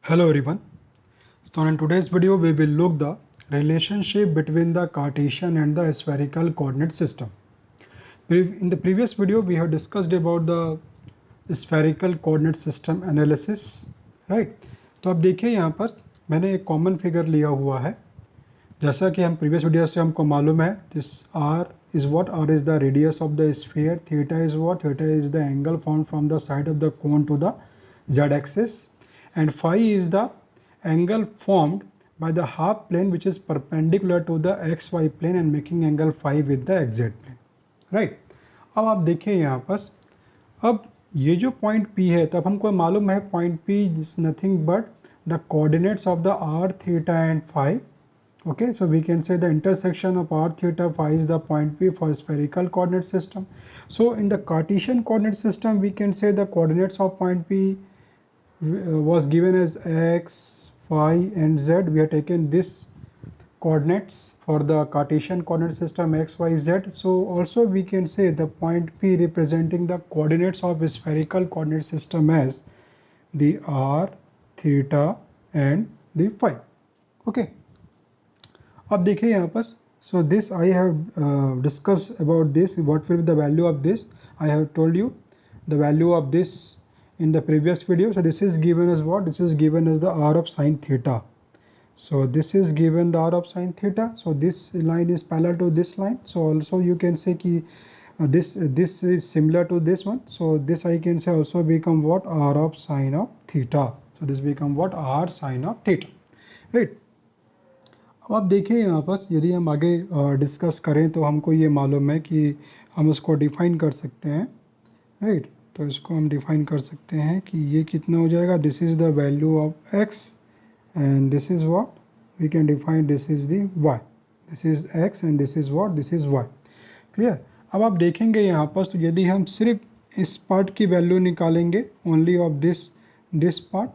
Hello everyone. So in today's video we will look the relationship between the Cartesian and the spherical coordinate system. In the previous video we have discussed about the spherical coordinate system analysis, right? तो अब देखिए यहाँ पर मैंने एक common figure लिया हुआ है, जैसा कि हम प्रीवियस वीडियो से हमको मालूम है. This r is what, r is the radius of the sphere, theta is what, theta is the angle form from the side of the cone to the z axis, and phi is the angle formed by the half plane which is perpendicular to the xy plane and making angle phi with the xz plane, right? अब आप देखिए यहाँ पर, अब ये जो point P है, तब हमको मालूम है point P is nothing but the coordinates of the r theta and phi. Okay, so we can say the intersection of r theta phi is the point P for spherical coordinate system. So in the Cartesian coordinate system we can say the coordinates of point P was given as x, phi and z. We have taken this coordinates for the Cartesian coordinate system x, y, z. So also we can say the point P representing the coordinates of a spherical coordinate system as the r, theta and the phi. Okay. अब देखिए यहाँ पर, so this I have discussed about this, what will be the value of this. I have told you the value of this in the previous video. So this is given as what? This is given as the r of sine theta. So this is given the r of sine theta. So this line is parallel to this line. So also you can say ki this is similar to this one. So this I can say also become what? R of sine of theta. So this become what? R sine of theta, right? अब आप देखिए यहाँ पर, यदि हम आगे discuss करें तो हमको ये मालूम है कि हम उसको डिफाइन कर सकते हैं, राइट? तो इसको हम डिफाइन कर सकते हैं कि ये कितना हो जाएगा. This is the value of x and this is what we can define, this is the y. This is x and this is what, this is y. Clear? अब आप देखेंगे यहाँ पर, तो यदि हम सिर्फ इस पार्ट की वैल्यू निकालेंगे, ओनली ऑफ दिस पार्ट,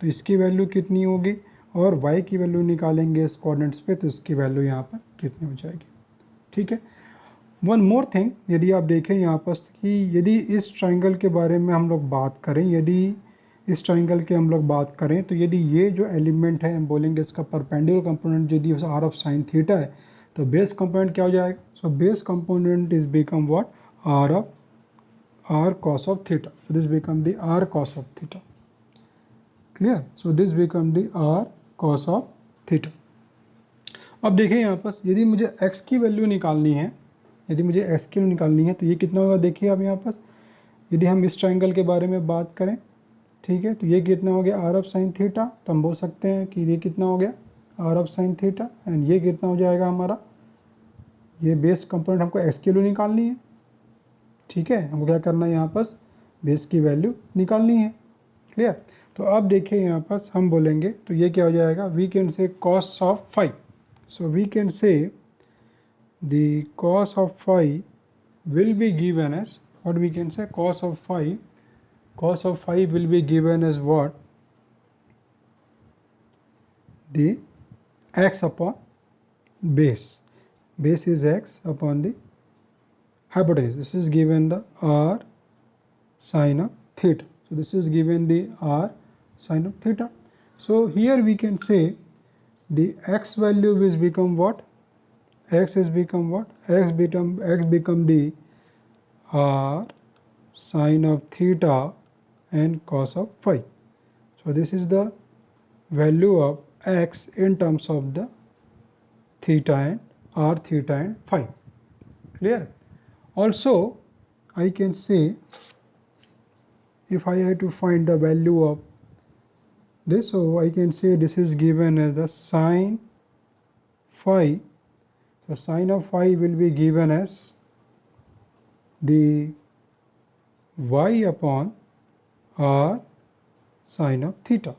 तो इसकी वैल्यू कितनी होगी, और y की वैल्यू निकालेंगे इस कोऑर्डिनेट्स पे, तो इसकी वैल्यू यहाँ पर कितनी हो जाएगी. ठीक है. वन मोर थिंग, यदि आप देखें यहाँ पर कि यदि इस ट्राइंगल के बारे में हम लोग बात करें, यदि इस ट्राइंगल के हम लोग बात करें, तो यदि ये जो एलिमेंट है हम बोलेंगे इसका परपेंडिकुलर कंपोनेंट यदि आर ऑफ साइन थीटा है, तो बेस कंपोनेंट क्या हो जाएगा. So base component is become what? R of r cos of theta. So this become the r cos of theta. Clear? So this become the r cos of theta. अब देखिए यहाँ पर, यदि मुझे x की वैल्यू निकालनी है, यदि मुझे x की वैल्यू निकालनी है तो ये कितना होगा. देखिए अब यहाँ पर, यदि हम इस ट्राइंगल के बारे में बात करें, ठीक है, तो ये कितना हो गया? R of sine theta. तो हम बोल सकते हैं कि ये कितना हो गया? R of sine theta. And ये कितना हो जाएगा हमारा? ये बेस कंपोनेंट हमको x की वैल्यू निकालनी है. ठीक है, हमको क्या करना है यहाँ पर? बेस की वैल्यू निकालनी है. क्लियर? तो अब देखिए यहाँ पर हम बोलेंगे तो ये क्या हो जाएगा? We can say cos of phi. So we can say the cos of phi will be given as what we can say. Cos of phi will be given as what? The x upon base. Base is x upon the hypotenuse. This is given the r sine of theta. So this is given the r sine of theta. So here we can say the x value is become what? X is become what? X become the r sine of theta and cos of phi. So this is the value of x in terms of the theta and r theta and phi. Clear? Also I can say, if I have to find the value of this, so I can say this is given as the sine phi. So sine of phi will be given as the y upon r sine of theta.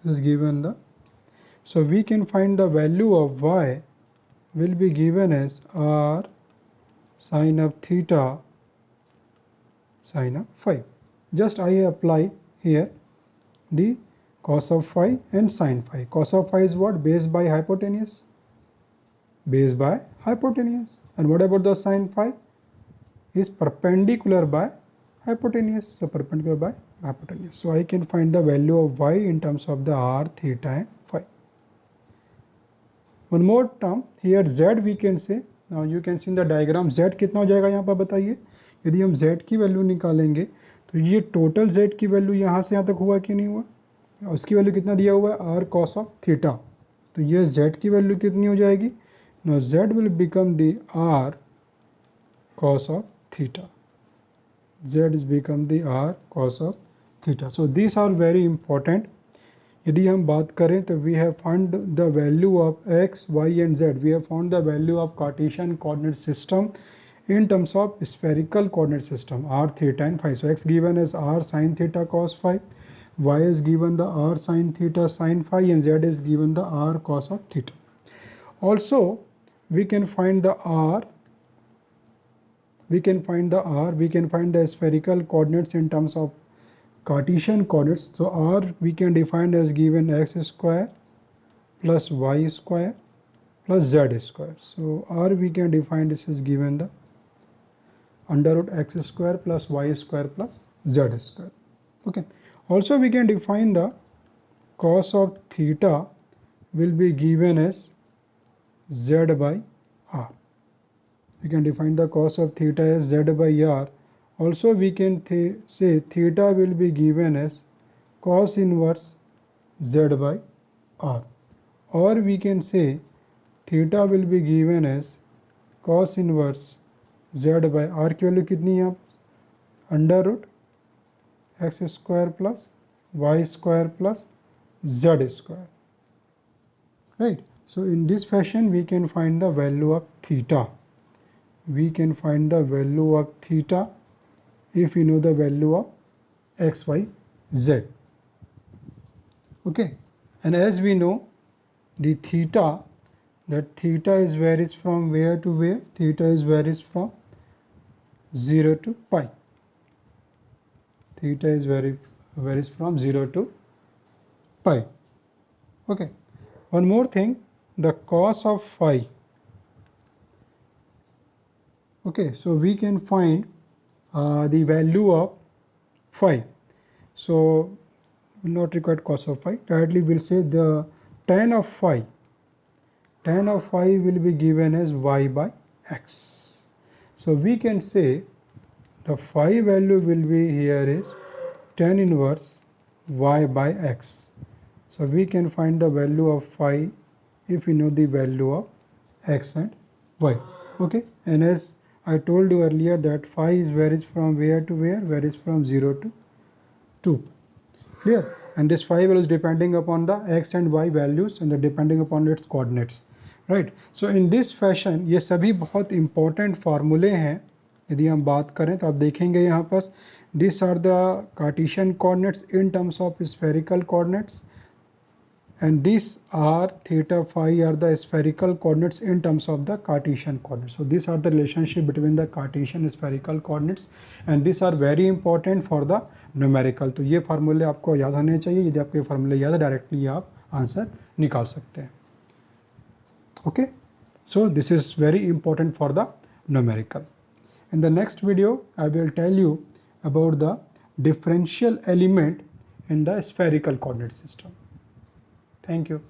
This is given the, so we can find the value of y will be given as r sine of theta sine of phi. Just I apply here the cos of phi and sine phi. Cos of phi is what? Base by hypotenuse. Base by hypotenuse. And what about the sine phi? Is perpendicular by hypotenuse. So perpendicular by hypotenuse. So I can find the value of y in terms of the r, theta and phi. One more term here z we can say. Now you can see in the diagram z कितना हो जाएगा यहाँ पर बताइए. यदि हम z की value निकालेंगे तो ये टोटल z की वैल्यू यहाँ से यहाँ तक हुआ कि नहीं हुआ. उसकी वैल्यू कितना दिया हुआ है r cos of theta. तो ये z की वैल्यू कितनी हो जाएगी. Now z will become the r cos of theta. Z is become the r cos of theta. So these are very important. यदि हम बात करें तो we have found the value of x, y and z. We have found the value of Cartesian coordinate system in terms of spherical coordinate system r, theta and phi. So x given as r sin theta cos phi, y is given the r sin theta sin phi and z is given the r cos of theta. Also we can find the r, we can find the spherical coordinates in terms of Cartesian coordinates. So r we can define as given x square plus y square plus z square. So r we can define this is given the under root x square plus y square plus z square. Okay. Also we can define the cos of theta will be given as z by r. We can define the cos of theta as z by r. Also we can say theta will be given as cos inverse z by r, or we can say theta will be given as cos inverse z by r की value कितनी है under root x square plus y square plus z square, right. So in this fashion we can find the value of theta. We can find the value of theta if we know the value of x, y, z. Okay, and as we know the theta, that theta is varies from where to where. Theta is varies from 0 to pi. Theta is varies from 0 to pi. Okay, one more thing, the cos of phi. Okay, so we can find the value of phi. So will not require cos of phi. Directly we'll say the tan of phi. Tan of phi will be given as y by x. So we can say the phi value will be here is tan inverse y by x. So we can find the value of phi if we know the value of x and y. Okay, and as I told you earlier that phi is varies from where to where, varies from 0 to 2. Clear? And this phi value is depending upon the x and y values and the depending upon its coordinates, right? So in this fashion ये सभी बहुत important formulae हैं. यदि हम बात करें तो आप देखेंगे यहाँ पर these are the Cartesian coordinates in terms of spherical coordinates, and these are theta phi are the spherical coordinates in terms of the Cartesian coordinates. So these are the relationship between the Cartesian spherical coordinates and these are very important for the numerical. तो ये फार्मूले आपको याद होने चाहिए. यदि आपको ये फार्मूले याद है डायरेक्टली आप आंसर निकाल सकते हैं. Okay, so this is very important for the numerical. In the next video I will tell you about the differential element in the spherical coordinate system. Thank you.